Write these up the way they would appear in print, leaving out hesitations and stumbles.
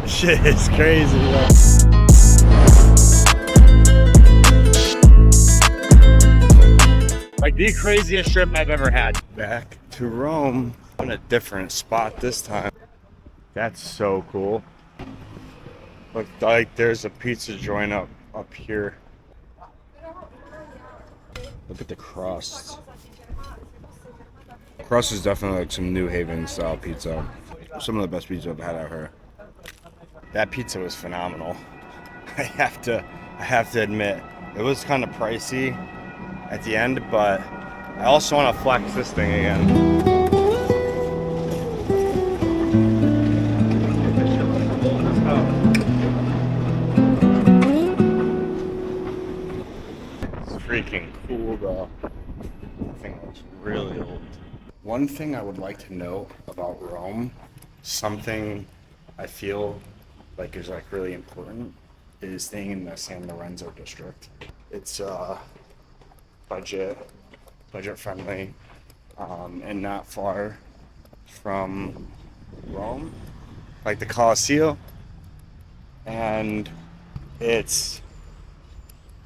Shit is crazy, yo. Like the craziest trip I've ever had. Back to Rome on a different spot this time. That's so cool. Look, like there's a pizza joint up here. Look at the crust. Crust is definitely like some New Haven style pizza. Some of the best pizza I've had out here. That pizza was phenomenal. I have to admit, it was kind of pricey at the end, but I also want to flex this thing again. It's freaking cool though. I think it's really old. One thing I would like to note about Rome, something I feel like is like really important, is staying in the San Lorenzo district. It's budget friendly, and not far from Rome, like the Colosseum, and it's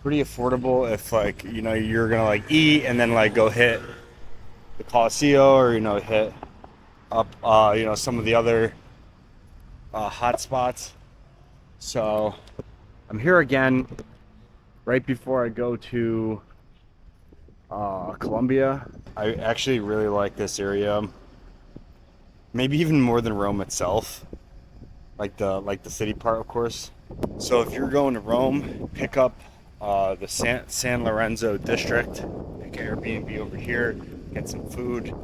pretty affordable if like you're gonna like eat and then like go hit the Colosseum or hit up some of the other hot spots. So I'm here again right before I go to Colombia. I actually really like this area, maybe even more than Rome itself, like the city part, of course. So if you're going to Rome, pick up the San Lorenzo district, pick an Airbnb over here, get some food.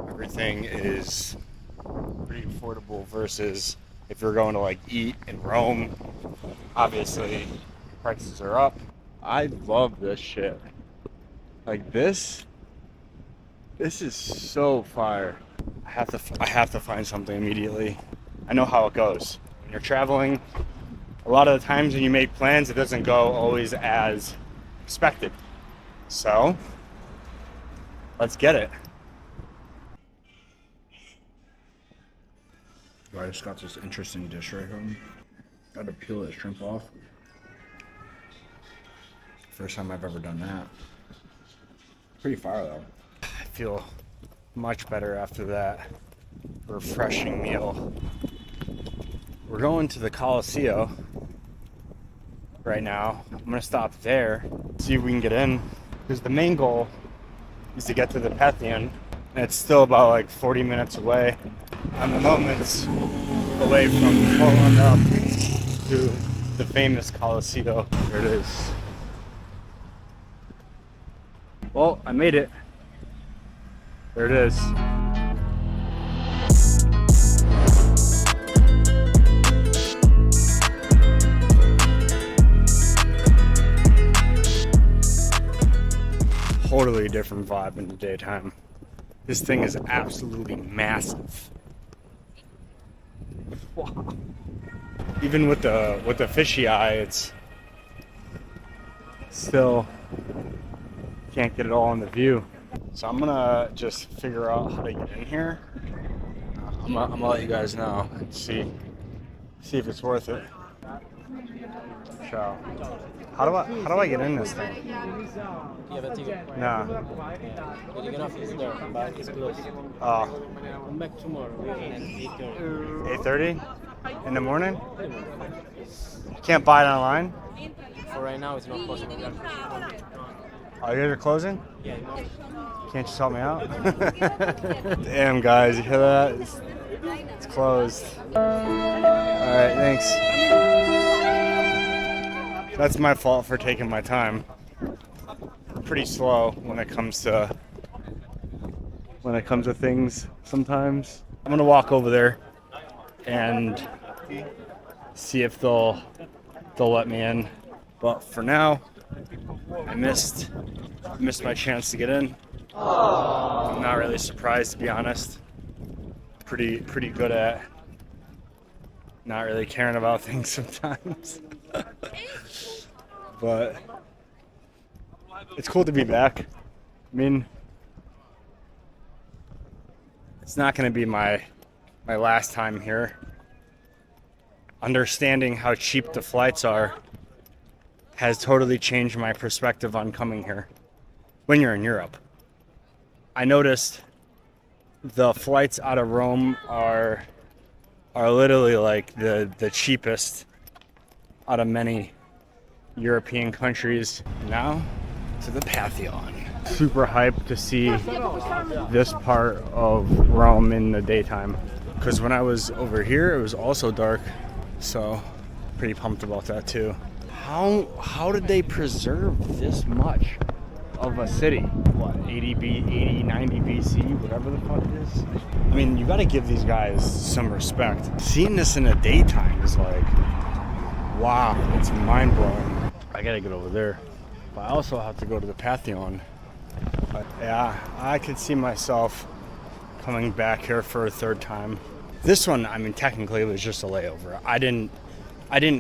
Everything is pretty affordable versus if you're going to like eat in Rome. Obviously prices are up. I love this shit. Like this is so fire. I have to find something immediately. I know how it goes when you're traveling. A lot of the times when you make plans, it doesn't go always as expected. So let's get it. I just got this interesting dish right here. Got to peel that shrimp off. First time I've ever done that. Pretty fire though. I feel much better after that refreshing meal. We're going to the Colosseum right now. I'm gonna stop there, see if we can get in, because the main goal is to get to the Pantheon, and it's still about like 40 minutes away. I'm moments away from pulling up to the famous Colosseum. There it is. Well, I made it. There it is. Totally different vibe in the daytime. This thing is absolutely massive. Wow. Even with the fishy eye, it's still can't get it all in the view. So I'm gonna just figure out how to get in here. I'm gonna let you guys know and see if it's worth it. So, how do I get in this thing? You have a ticket? Nah. But you can office there, but it's closed. Oh. Come back tomorrow at 8:30. 8:30 in the morning? Can't buy it online? For right now, it's not possible. Oh, you guys are closing? Yeah, no. Can't you just help me out? Damn, guys, you hear that? It's closed. Alright, thanks. That's my fault for taking my time. I'm pretty slow when it comes to things sometimes. I'm gonna walk over there and see if they'll let me in. But for now, I missed my chance to get in. I'm not really surprised, to be honest. Pretty good at not really caring about things sometimes. But it's cool to be back. I mean, it's not going to be my last time here. understanding how cheap the flights are has totally changed my perspective on coming here when you're in Europe. I noticed the flights out of Rome are literally like the cheapest out of many European countries. Now to the Pantheon. Super hyped to see this part of Rome in the daytime, because when I was over here it was also dark, so pretty pumped about that too. How did they preserve this much of a city? What, 80 90 BC, whatever the fuck it is? I mean, you gotta give these guys some respect. Seeing this in the daytime is like, wow, it's mind-blowing. I gotta get over there, but I also have to go to the Pantheon. But yeah, I could see myself coming back here for a third time. This one, I mean, technically it was just a layover. I didn't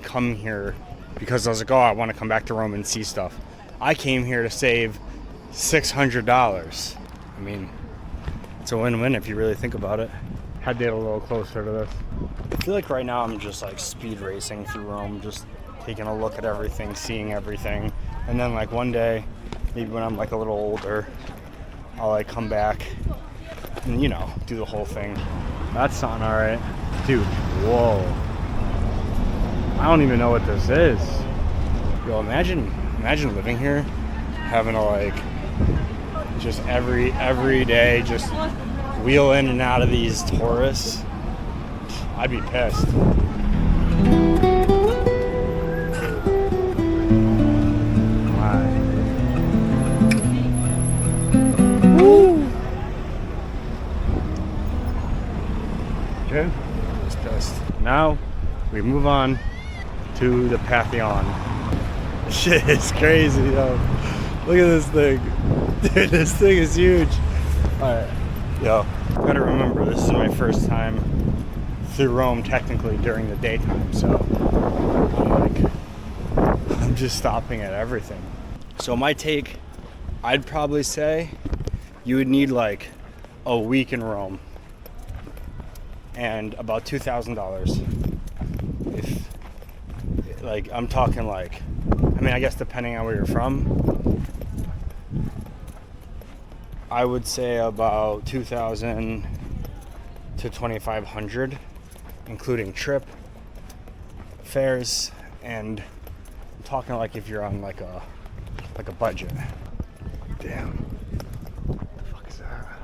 come here because I was like, oh, I want to come back to Rome and see stuff. I came here to save $600. I mean, it's a win-win if you really think about it. Had to get a little closer to this. I feel like right now I'm just like speed racing through Rome, just taking a look at everything, seeing everything. And then like one day, maybe when I'm like a little older, I'll like come back and, you know, do the whole thing. That's sounding all right. Dude, whoa. I don't even know what this is. Yo, imagine living here, having to like just every day just wheel in and out of these tourists. I'd be pissed. Okay, just pissed. Now we move on to the Pantheon. Shit is crazy, yo. Look at this thing. Dude, this thing is huge. Alright, yo, gotta remember, this is my first time through Rome technically during the daytime, so I'm just stopping at everything. So my take, I'd probably say you would need like a week in Rome and about $2,000. If, like, I'm talking like, I mean, I guess depending on where you're from, I would say about 2,000 to 2,500, including trip, fares, and I'm talking like if you're on like a budget. Damn. What the fuck is that?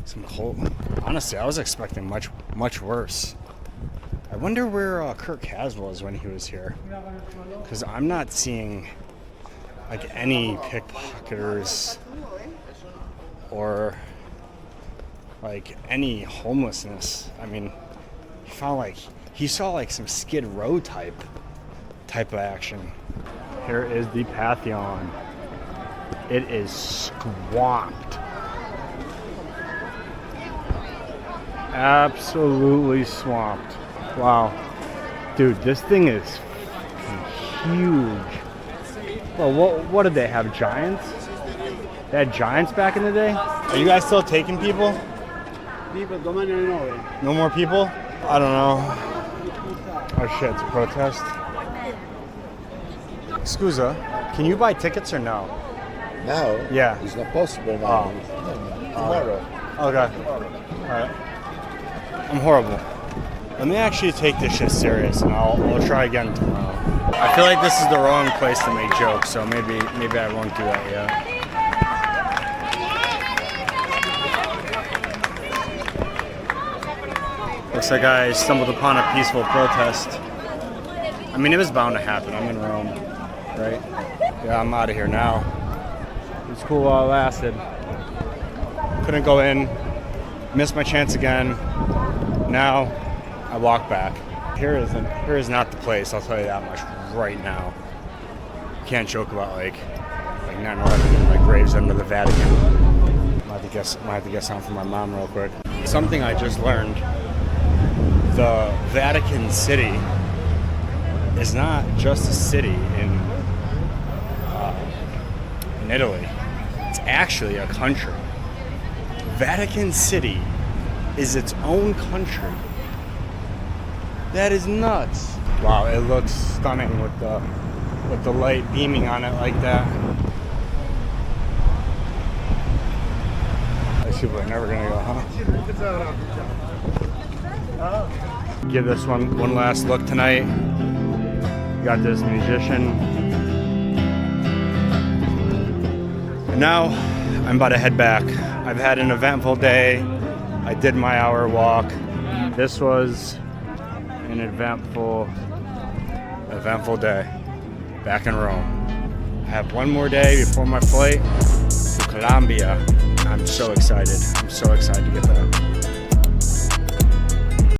Some cold. Honestly, I was expecting much worse. I wonder where Kirk Has was when he was here, because I'm not seeing like any pickpocketers or like any homelessness. I mean, he saw like some Skid Row type of action. Here is the Pantheon. It is swamped. Absolutely swamped. Wow. Dude, this thing is huge. Well, what did they have? Giants? They had giants back in the day? Are you guys still taking people? No more people? I don't know. Oh shit, it's a protest. Scusa, can you buy tickets or no? Now? Yeah. It's not possible now. Tomorrow. Okay. Alright. I'm horrible. Let me actually take this shit serious, and I'll try again tomorrow. I feel like this is the wrong place to make jokes, so maybe I won't do that yet. Looks like I stumbled upon a peaceful protest. I mean, it was bound to happen. I'm in Rome, right? Yeah, I'm out of here now. It was cool while it lasted. Couldn't go in. Missed my chance again. Now I walk back. Here is not the place, I'll tell you that much right now. Can't joke about like 9/11, like graves under the Vatican. I have to get something from my mom real quick. Something I just learned: the Vatican City is not just a city in Italy. It's actually a country. Vatican City is its own country. That is nuts. Wow, it looks stunning with the light beaming on it like that. These people are never gonna go, huh? Give this one last look tonight. Got this musician. And now I'm about to head back. I've had an eventful day. I did my hour walk. This was an eventful day back in Rome. I have one more day before my flight to Colombia. I'm so excited. I'm so excited to get there.